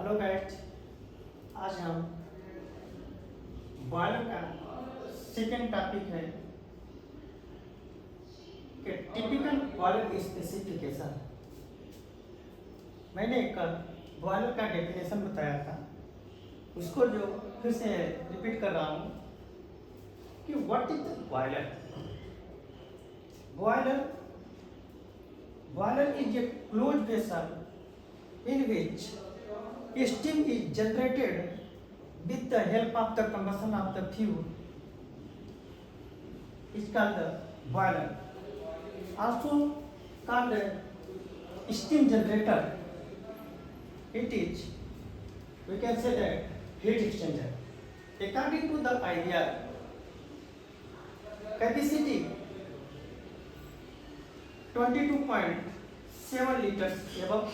Hello guys, आज हम boiler का सेकेंड टॉपिक है कि टिपिकल बॉयलर स्पेसिफिकेशन। मैंने कल बॉयलर का डेफिनेशन बताया था, उसको जो फिर से रिपीट कर रहा हूँ कि what is the boiler. Boiler is a close vessel in which steam is generated with the help of the combustion of the fuel is called the boiler. Also called a steam generator. It is, we can say that, heat exchanger. According to the idea, capacity 22.7 liters above,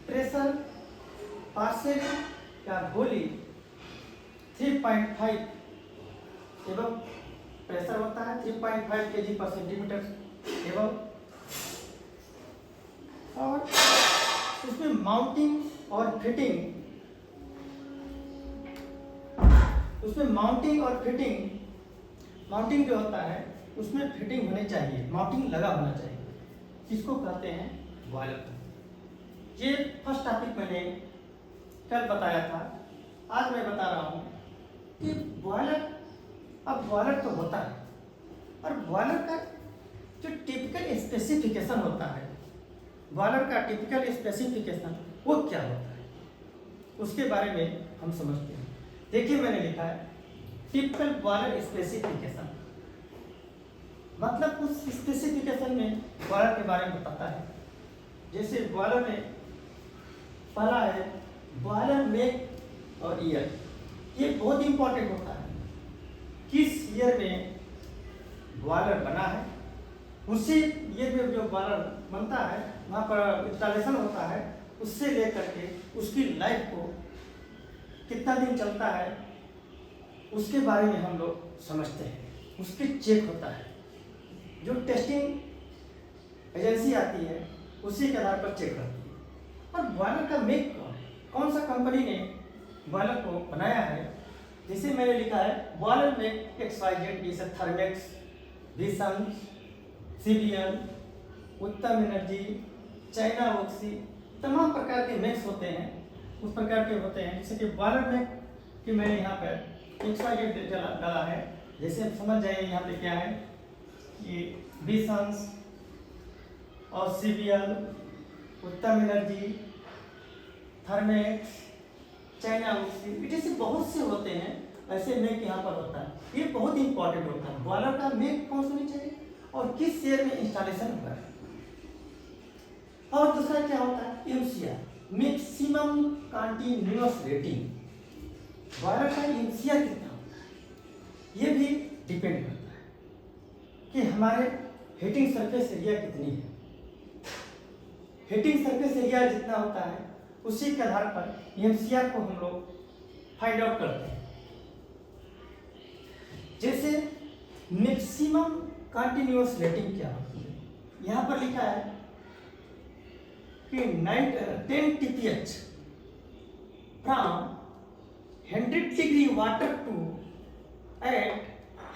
pressure partial या होली 3.5 एवं pressure होता है 3.5 kg पर centimetre एवं, और उसमें mounting और fitting mounting जो होता है उसमें फिटिंग होनी चाहिए, माउंटिंग लगा होना चाहिए, इसको कहते हैं बॉयलर। ये फर्स्ट टॉपिक मैंने कल बताया था। आज मैं बता रहा हूँ कि बॉयलर तो होता है, और बॉयलर का जो टिपिकल स्पेसिफिकेशन होता है, बॉयलर का टिपिकल स्पेसिफिकेशन वो क्या होता है, उसके बारे में हम समझते हैं। देखिए, मैंने लिखा है टिपिकल बॉयलर स्पेसिफिकेशन, मतलब उस स्पेसिफिकेशन में बॉयलर के बारे में बताता है। जैसे बॉयलर में पहला है बॉयलर मेक और ईयर। ये बहुत इंपॉर्टेंट होता है, किस ईयर में बॉयलर बना है, उसी ईयर में जो बॉयलर बनता है वहाँ पर इंस्टॉलेशन होता है, उससे लेकर के उसकी लाइफ को कितना दिन चलता है उसके बारे में हम लोग समझते हैं। उसकी चेक होता है, जो टेस्टिंग एजेंसी आती है उसी के आधार पर चेक करती है। और बॉयलर का मेक कौन सा कंपनी ने बॉयलर को बनाया है, जिसे मैंने लिखा है बॉयलर मेक XYZ, जैसे थर्मेक्स, विसन, सीबीएल, उत्तम एनर्जी, चाइना वॉक्सी, तमाम प्रकार के मेक्स होते हैं, उस प्रकार के होते हैं। जैसे कि बॉयलर मेक कि मैंने यहाँ पर XYZ डाला है, जैसे समझ जाइए यहाँ पे क्या है कि विसन और सीबीएल, उत्तम एनर्जी, थर्मेक्स, चाइना वॉक्सी, जैसे बहुत से होते हैं, ऐसे मेक यहाँ पर होता है। ये बहुत इंपॉर्टेंट होता है, बॉयलर का मेक कौन सा होनी चाहिए और किस ईयर में इंस्टॉलेशन हुआ है। और दूसरा क्या होता है MCR, maximum continuous rating. Boiler का एमसीआर कितना होता है ये भी डिपेंड करता है कि हमारे हीटिंग सरफेस एरिया कितनी है। हीटिंग सरफेस एरिया जितना होता है उसी के आधार पर एमसीआर को हम लोग फाइंड आउट करते हैं। जैसे मैक्सिमम कंटिन्यूअस रेटिंग क्या होती है, यहाँ पर लिखा है कि 10 TPH from 100 degree water to at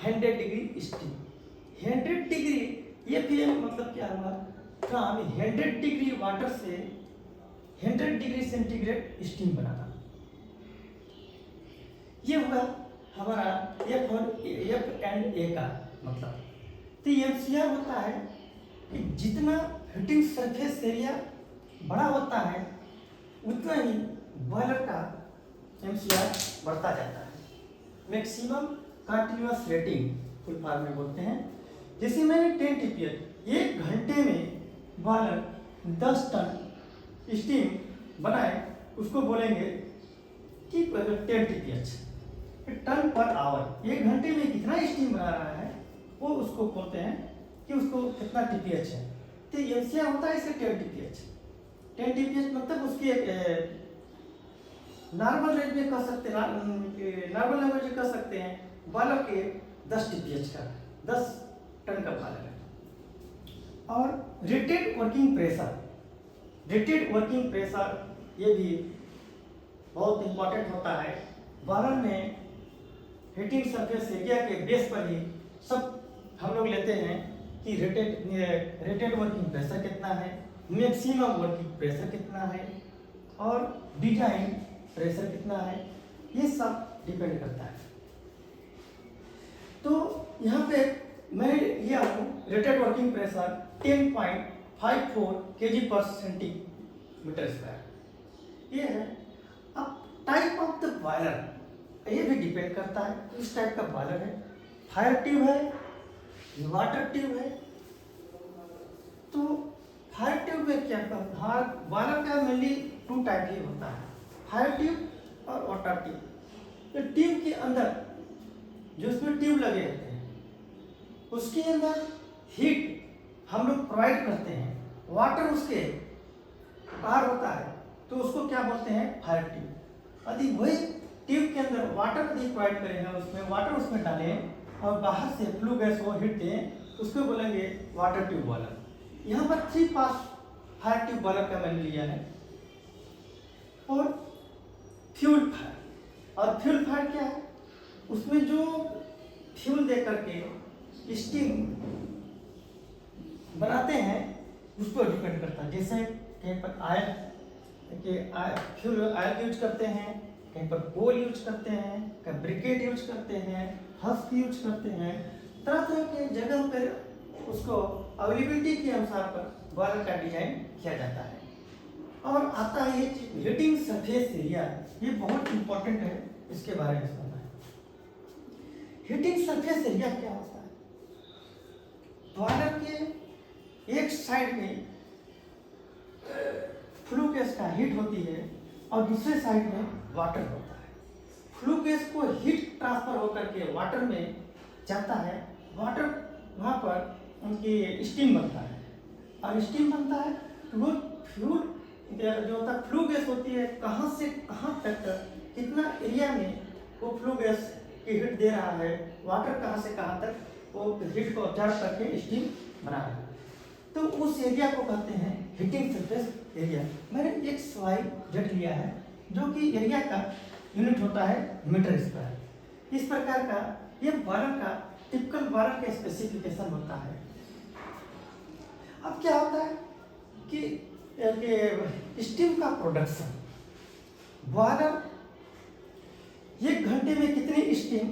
100 degree steam. 100 degree ये फिर मतलब क्या हुआ, फ्रॉम 100 डिग्री वाटर से 100 डिग्री सेंटीग्रेड स्टीम बनाना। ये हुआ हमारा एफ एंड ए का मतलब। तो एमसीआर होता है कि जितना हीटिंग सरफेस एरिया बड़ा होता है उतना ही बॉयलर का एमसीआर बढ़ता जाता है। Maximum continuous rating full form में बोलते हैं। जैसे मैंने 10 TPH, 1 घंटे में बॉयलर 10 टन स्टीम बनाए, उसको बोलेंगे कि 10 TPH, टन पर आवर। 1 घंटे में कितना स्टीम बना रहा है वो उसको बोलते हैं कि उसको कितना TPH है। तो एमसीआर होता है इसे 10 TPH। 10 TPH मतलब उसकी नॉर्मल रेट में कह सकते हैं, नॉर्मल लैंग्वेज में कह सकते हैं बॉयलर के 10 TPH का, 10 टन का बॉयलर है। और rated working pressure rated working pressure ये भी बहुत इंपॉर्टेंट होता है। बॉयलर में हीटिंग सरफेस एरिया के बेस पर ही सब हम लोग लेते हैं कि रेटेड वर्किंग प्रेशर कितना है, मैक्सिमम वर्किंग प्रेशर कितना है और डिजाइन प्रेशर कितना है, ये सब डिपेंड करता है। तो यहाँ पे मैं लिया हूँ रेटेड वर्किंग प्रेशर 10.54 kg/cm²। ये है। अब टाइप ऑफ द बॉयलर ये भी डिपेंड करता है किस टाइप का बॉयलर है, फायर ट्यूब है, वाटर ट्यूब है। तो फायर ट्यूब में क्या करता है, बॉयलर का मेनली 2 टाइप ही होता है, फायर ट्यूब और वाटर ट्यूब। तो ट्यूब के अंदर जो उसमें ट्यूब लगे रहते हैं उसके अंदर हीट हम लोग प्रोवाइड करते हैं, वाटर उसके बाहर होता है तो उसको क्या बोलते हैं, फायर ट्यूब। यदि वही ट्यूब के अंदर वाटर यदि प्रोवाइड करें, उसमें वाटर उसमें डालें और बाहर से फ्लू गैस को हीट दें, उसको बोलेंगे वाटर ट्यूब बॉयलर। यहाँ पर 3 पास फायर ट्यूब बॉयलर का मैंने लिया है। और फ्यूल फायर, और फ्यूल फायर क्या है, उसमें जो फ्यूल दे करके स्टीम बनाते हैं उस पर डिपेंड करता है। जैसे कहीं पर फ्यूल ऑयल यूज करते हैं, कहीं पर कोल यूज करते हैं, कहीं ब्रिकेट यूज करते हैं, हस्क यूज करते हैं। तरह तरह के जगह पर उसको अवेलेबिलिटी के अनुसार पर बॉयलर का डिजाइन किया जाता है। और आता है ये हीटिंग सरफेस एरिया, ये बहुत इंपॉर्टेंट है, इसके बारे में समझना है। हीटिंग सरफेस एरिया क्या होता है, बॉयलर के एक साइड में फ्लू गैस का हीट होती है और दूसरे साइड में वाटर होता है। फ्लू गैस को हीट ट्रांसफर होकर के वाटर में जाता है, वाटर वहाँ पर उनकी स्टीम बनता है, और स्टीम बनता है तो वो फ्यूल जो होता है, फ्लू गैस होती है, कहाँ से कहाँ तक कितना एरिया में वो फ्लू गैस की हीट दे रहा है, वाटर कहाँ से कहाँ तक वो हीट को ऑब्जर्व करके स्टीम बना रहा है। तो उस एरिया को कहते हैं हीटिंग सरफेस एरिया। मैंने एक XYZ लिया है जो कि एरिया का यूनिट होता है मीटर स्क्वायर। इस प्रकार का ये बॉयलर का टिपिकल बॉयलर का स्पेसिफिकेशन होता है। अब क्या होता है कि स्टीम का प्रोडक्शन, बॉयलर 1 घंटे में कितनी स्टीम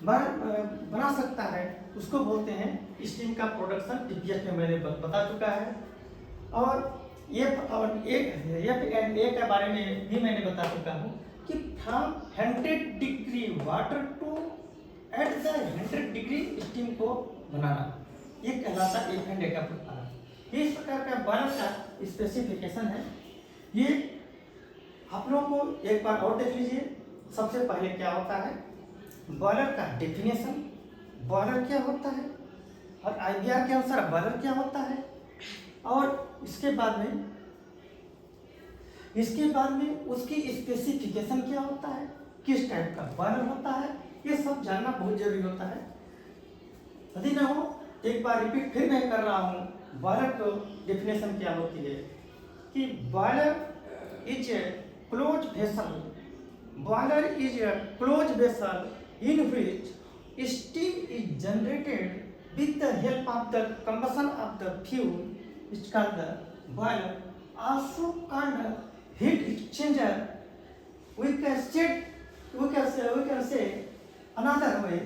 बना सकता है उसको बोलते हैं स्टीम का प्रोडक्शन। TPS में मैंने बता चुका है। और एक के बारे में भी मैंने बता चुका हूँ कि from 100 degree water to at the 100 degree steam को बनाना, ये कहलाता है 1 घंटे का प्रकार। ये इस प्रकार का बॉयलर का स्पेसिफिकेशन है। ये आप लोगों को एक बार और देख लीजिए। सबसे पहले क्या होता है, बॉयलर का डेफिनेशन, बॉयलर क्या होता है और IBR के अनुसार बॉयलर क्या होता है, और इसके बाद में उसकी स्पेसिफिकेशन क्या होता है, किस टाइप का बॉयलर होता है, ये सब जानना बहुत जरूरी होता है। यदि ना हो एक बार रिपीट फिर मैं कर रहा हूँ, बॉयलर को डेफिनेशन क्या होती है कि boiler is a close vessel, boiler is a close vessel in which steam is generated with the help of the combustion of the fuel, which is called the boiler, also called heat exchanger. We can say another way,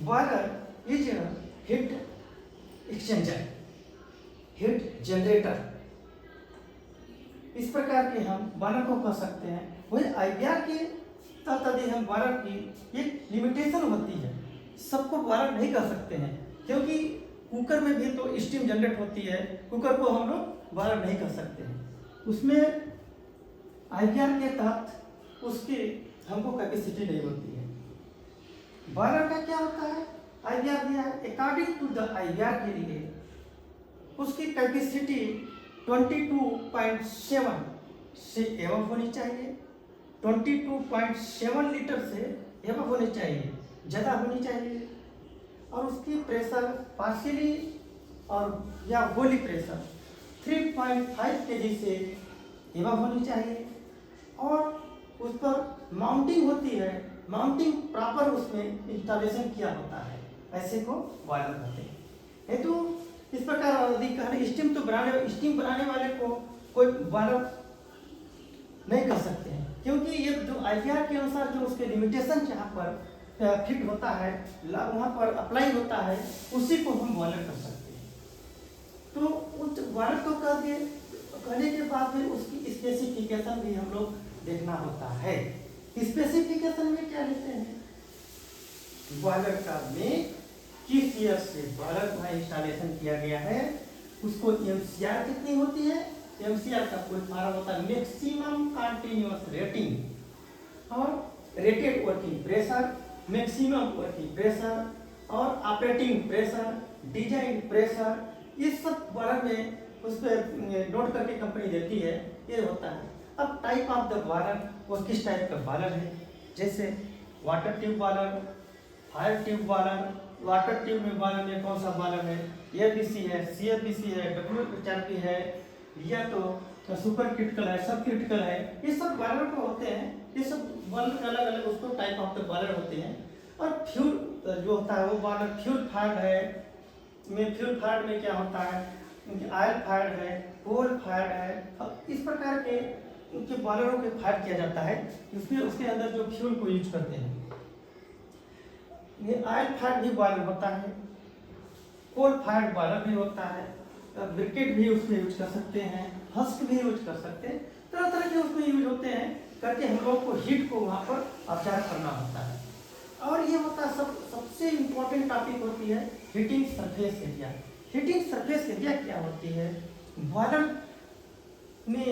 boiler is a heat exchanger, heat generator। इस प्रकार के हम boiler को कह सकते हैं। वही IBR के तहत हम बॉयलर की एक लिमिटेशन होती है, सबको बॉयलर नहीं कर सकते हैं, क्योंकि कुकर में भी तो स्टीम जनरेट होती है, कुकर को हम लोग बॉयलर नहीं कर सकते हैं। उसमें IBR के तहत उसकी हमको कैपेसिटी नहीं होती है। बॉयलर का क्या होता है, IBR दिया है, अकॉर्डिंग टू द IBR के लिए उसकी कैपेसिटी 22.7 से एवं होनी चाहिए, 22.7 लीटर से एवं होनी चाहिए, ज़्यादा होनी चाहिए। और उसकी प्रेशर पार्शियली और या होली प्रेशर 3.5 kg से एबव होनी चाहिए और उस पर माउंटिंग होती है, माउंटिंग प्रॉपर उसमें इंस्टॉलेशन किया होता है, ऐसे को बॉयलर कहते हैं। नहीं तो इस प्रकार यदि स्टीम बनाने वाले को कोई बॉयलर नहीं कर सकते हैं, क्योंकि ये जो IPR के अनुसार जो उसके लिमिटेशन जहाँ पर फिट होता है, वहाँ पर अप्लाई होता है, उसी को हम बॉयलर कर सकते हैं। तो उस बॉयलर को कहने के बाद में उसकी स्पेसिफिकेशन भी हम लोग देखना होता है। स्पेसिफिकेशन में क्या लिखते हैं, बॉयलर का में किस ईयर से बॉयलर का इंस्टॉलेशन किया गया है, उसको MCR कितनी होती है, MCR का कोई फॉर्मूला होता है मैक्सिमम कंटिन्यूअस रेटिंग और rated working pressure, maximum working pressure और ऑपरेटिंग प्रेशर, डिजाइन प्रेशर, ये सब बॉयलर में उस पर नोट करके कंपनी देती है, ये होता है। अब टाइप ऑफ द बॉयलर, वो किस टाइप का बॉयलर है, जैसे water tube boiler, fire tube boiler. Water tube में बॉयलर में कौन सा बॉयलर है, AFBC है, CFBC है, WHRP है, या तो सुपर क्रिटिकल है, सब क्रिटिकल है, ये सब बॉयलर को होते हैं। ये सब बॉयलर अलग अलग उसको टाइप ऑफ द बॉयलर होते हैं। और फ्यूल जो होता है वो बॉयलर फ्यूल फायर्ड है, फ्यूल फायर्ड में क्या होता है, ऑयल फायर्ड है, कोल फायर्ड है। अब इस प्रकार के उनके बॉयलरों के फायर किया जाता है, उसमें उसके अंदर जो फ्यूल को यूज करते हैं। ये ऑयल फायर्ड भी बॉयलर होता है, कोल फायर्ड बॉयलर भी होता है, ब्रिकेट भी उसमें यूज कर सकते हैं, हस्क भी यूज कर सकते हैं, तरह तरह के उसमें यूज होते हैं करके हम लोग को हीट को वहाँ पर ऑब्जर्व करना होता है। और ये होता है सबसे इम्पोर्टेंट टॉपिक होती है heating surface area. Heating surface area क्या होती है, बॉयलर में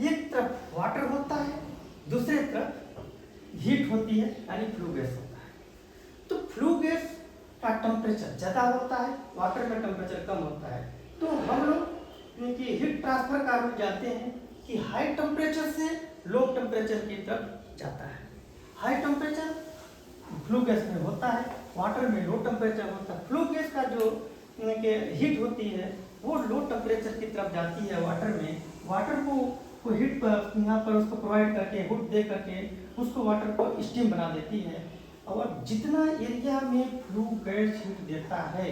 एक तरफ वाटर होता है, दूसरे तरफ हीट होती है यानी फ्लू गैस होता है। तो फ्लू गैस का टेम्परेचर ज़्यादा होता है, वाटर में टेम्परेचर कम होता है। तो हम लोग इनकी हीट ट्रांसफर का रूट जाते हैं कि हाई टेम्परेचर से लो टेम्परेचर की तरफ जाता है। हाई टेम्परेचर फ्लू गैस में होता है, वाटर में लो टेम्परेचर होता है। फ्लू गैस का जो हीट होती है वो लो टेम्परेचर की तरफ जाती है वाटर में, वाटर को हीट पर यहाँ पर उसको प्रोवाइड करके हुड दे करके उसको वाटर को स्टीम बना देती है। और जितना एरिया में फ्लू गैस हीट देता है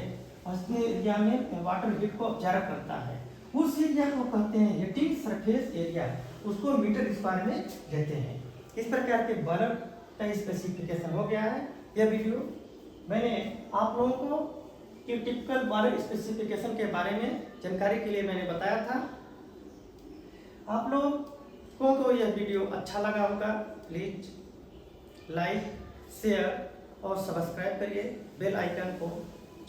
उसने एरिया में वाटर हीट को ऑब्जर्व करता है, उस एरिया को कहते हैं हीटिंग सरफेस एरिया, उसको मीटर स्क्वायर में लेते हैं। इस प्रकार के बॉयलर का स्पेसिफिकेशन हो गया है। यह वीडियो मैंने आप लोगों को कि टिपिकल बॉयलर स्पेसिफिकेशन के बारे में जानकारी के लिए मैंने बताया था। आप लोगों को यह वीडियो अच्छा लगा होगा, प्लीज लाइक, शेयर और सब्सक्राइब करिए। बेल आइकन को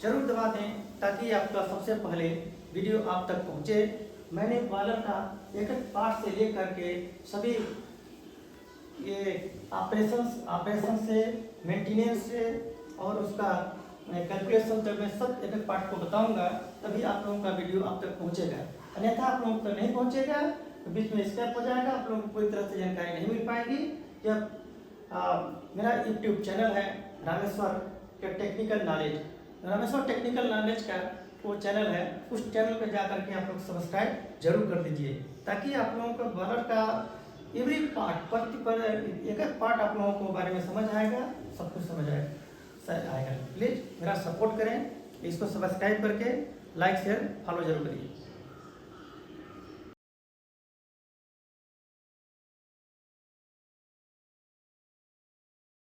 जरूर दबा दें ताकि आपका सबसे पहले वीडियो आप तक पहुंचे। मैंने बॉयलर का एक एक पार्ट से लेकर के सभी ये ऑपरेशन से, मेंटेनेंस से और उसका कैलकुलेशन तक मैं सब एक एक पार्ट को बताऊंगा, तभी आप लोगों का वीडियो आप तक पहुंचेगा। अन्यथा आप लोगों तक नहीं पहुंचेगा तो बीच में स्किप हो जाएगा, आप लोगों को कोई तरह से जानकारी नहीं मिल पाएगी। जब मेरा यूट्यूब चैनल है रामेश्वर के technical knowledge, Rameshwar technical knowledge का वो चैनल है, उस चैनल पर जा करके आप लोग सब्सक्राइब जरूर कर दीजिए ताकि आप लोगों को बॉयलर का एवरी पार्ट एक एक पार्ट आप लोगों को बारे में समझ आएगा, सब कुछ समझ आएगा। प्लीज़ मेरा सपोर्ट करें, इसको सब्सक्राइब करके लाइक शेयर फॉलो जरूर करिए।